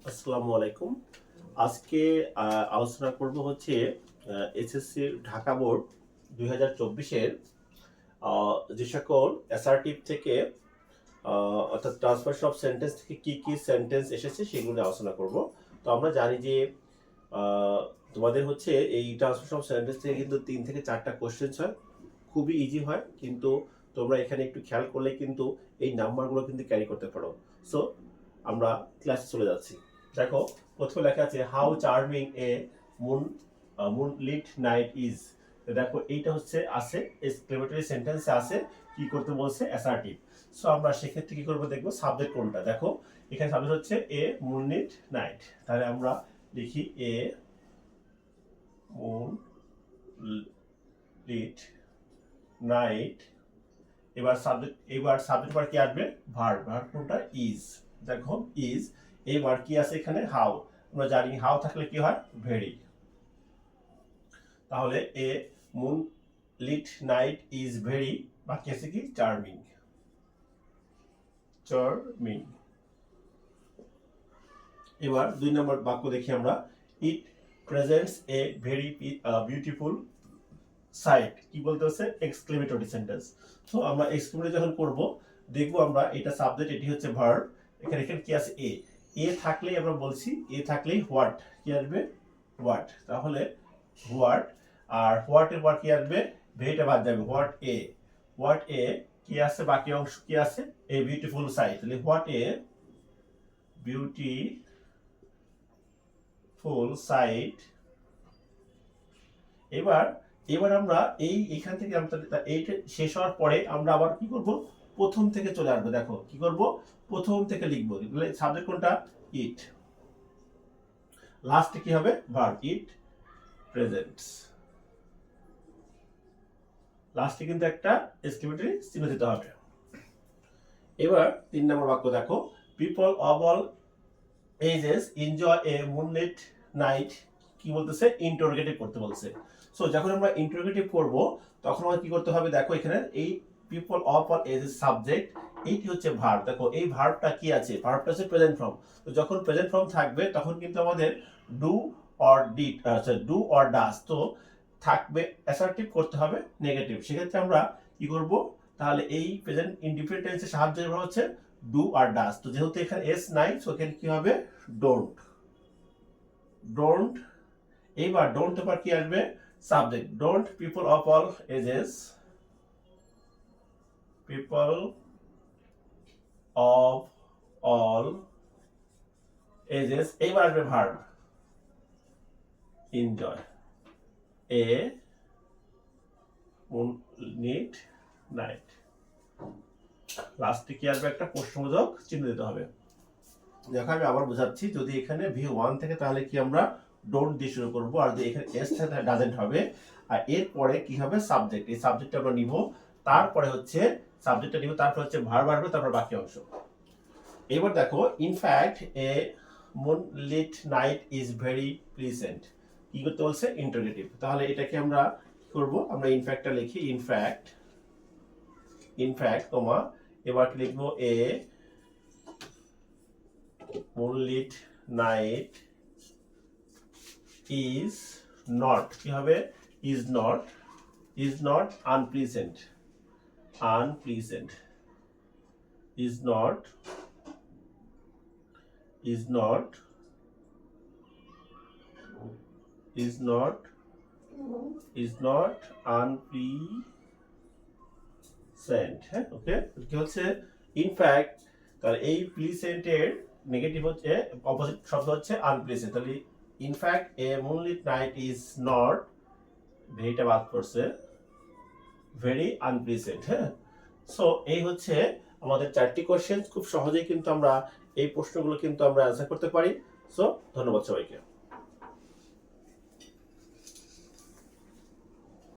আসসালামু আলাইকুম। আজকে আলোচনা করব হচ্ছে এসএসসি ঢাকা বোর্ড 2024 এর যে সকল অ্যাসার্টিভ থেকে অর্থাৎ ট্রান্সফারেশন অফ সেন্টেন্স থেকে কি কি সেন্টেন্স এসেছে সেগুলো নিয়ে আলোচনা করব। তো আমরা জানি যে তোমাদের হচ্ছে এই ট্রান্সফারেশন অফ সেন্টেন্স থেকে কিন্তু 3 থেকে 4টা কোশ্চেন হয়, খুবই ইজি হয়, কিন্তু তোমরা এখানে একটু খেয়াল করলে কিন্তু এই নাম্বারগুলো কিন্তু ক্যারি করতে পারো। সো আমরা ক্লাসে চলে যাচ্ছি। দেখো, প্রথমে লেখা আছে how charming A moon moonlit night is. দেখো এইটা হচ্ছে আছে এক্সক্লেমেটরি সেন্টেন্সে আছে, কি করতে বলছে অ্যাসার্টিভ। সো আমরা সেক্ষেত্রে কি করবো দেখবো সাবজেক্ট কোনটা। দেখো এখানে সাবজেক্ট হচ্ছে এ মুনলিট নাইট, তাহলে আমরা লিখি এ মুনলিট নাইট। এবার সাবজেক্ট পর কি আসবে ভার্ব। ভার্ব কোনটা ইজ। দেখো ইজ, এবার কি আছে এখানে হাউ। আমরা জানি হাউ থাকলে কি হয় ভেরি। তাহলে a moonlit night is very, বাকি আছে কি চার্মিং। চার্মিং। এবার 2 নম্বর বাক্য দেখি আমরা, it presents a very beautiful sight. কি বলতে হচ্ছে এক্সক্লেমেটরি সেন্টেন্স। তো আমরা এক্সক্লেমেটরি যখন করব দেখবো আমরা এটা সাবজেক্ট, এটি হচ্ছে ভার্ব। এখানে কি আছে এ। এ থাকলেই আমরা বলছি, এ থাকলেই হোয়াট কি আসবে হোয়াট। তাহলে হোয়াট, আর হোয়াট এর পর কি আসবে ভেরিটা বাদ যাবে। হোয়াট এ, হোয়াট এ কি আছে বাকি অংশ কি আছে এ বিউটিফুল সাইট। তাহলে হোয়াট এ বিউটিফুল সাইট। এবার আমরা এখান থেকে এইটা শেষ হওয়ার পরে আমরা আবার কি করব প্রথম থেকে চলে আসবো। দেখো কি করব প্রথম থেকে লিখবো। সাবজেক্ট কোনটা ইট, লাস্টে কি হবে ভার্ব। ইট প্রেজেন্টস, লাস্টে কিন্তু একটা এক্সক্লেমেটরি চিহ্ন দিতে হবে। এবার 3 নম্বর বাক্য দেখো, people of all edges enjoy a moonlit night. কি বলতেছে ইন্টারোগেটিভ করতে বলছে। সো যখন আমরা ইন্টারোগেটিভ করব তখন আমাদের কি করতে হবে, দেখো এখানে এই people of all ages subject, এইটি হচ্ছে ভার্ব। দেখো এই ভার্বটা কি আছে, ভার্বটা হচ্ছে প্রেজেন্ট ফর্ম। তো যখন প্রেজেন্ট ফর্ম থাকবে তখন কিন্তু আমাদের do or did, do or does তো থাকবে, অ্যাসার্টিভ করতে হবে নেগেটিভ। সেক্ষেত্রে আমরা কি করব, তাহলে এই প্রেজেন্ট ইনডিফিনিট টেন্সের সাহায্যে হচ্ছে ডু আর ডাজ। তো যেহেতু এখানে এস নাই, সো এখানে কি হবে ডোন্ট। ডোন্ট। এইবার ডোন্ট এর কি আসবে subject. Don't people of all edges, people of all edges. এইবার আসবে verb enjoy a moonlit night. লাস্টে কি আসবে একটা প্রশ্নবোধক চিহ্ন দিতে হবে। দেখো আমি আবার বোঝাচ্ছি, যদি এখানে ভিউ 1 থেকে তাহলে কি আমরা ডোন্ট দিয়ে শুরু করব, আর যদি এখানে এস থাকে তাহলে ডাজেন্ট হবে। আর এরপরে কি হবে সাবজেক্ট, এই সাবজেক্টটা আমরা নিব, তারপরে হচ্ছে সাবজেক্টটা নিব, তারপর হচ্ছে ভার্ব আসবে, তারপর বাকি অংশ। এবার দেখো in fact a moonlit night is very pleasant. কি করতে বলছে ইন্টারোগেটিভ। তাহলে এটাকে আমরা কি করব, আমরা ইনফ্যাক্টটা লিখি ইনফ্যাক্ট, ইনফ্যাক্ট কমা, এবার লিখবো এ মুনলিট নাইট ইজ নট। কি হবে is not, is not unpleasant, unpleasant, is not, is not, is not, is not unpleasant. হ্যাঁ ওকে, কি হচ্ছে ইনফ্যাক্ট। তাহলে এই প্লিজেন্টের নেগেটিভ হচ্ছে অপোজিট শব্দ হচ্ছে আনপ্লিজেন্ট। তাহলে in fact a moonlit night is not, ভেরিটা বাদ করছে, ভেরি আনপ্লিজেন্ট। হ্যাঁ, সো এই হচ্ছে আমাদের 4টি কোশ্চেন। খুব সহজেই কিন্তু আমরা এই প্রশ্নগুলো কিন্তু আমরা অ্যান্সার করতে পারি। সো ধন্যবাদ সবাইকে।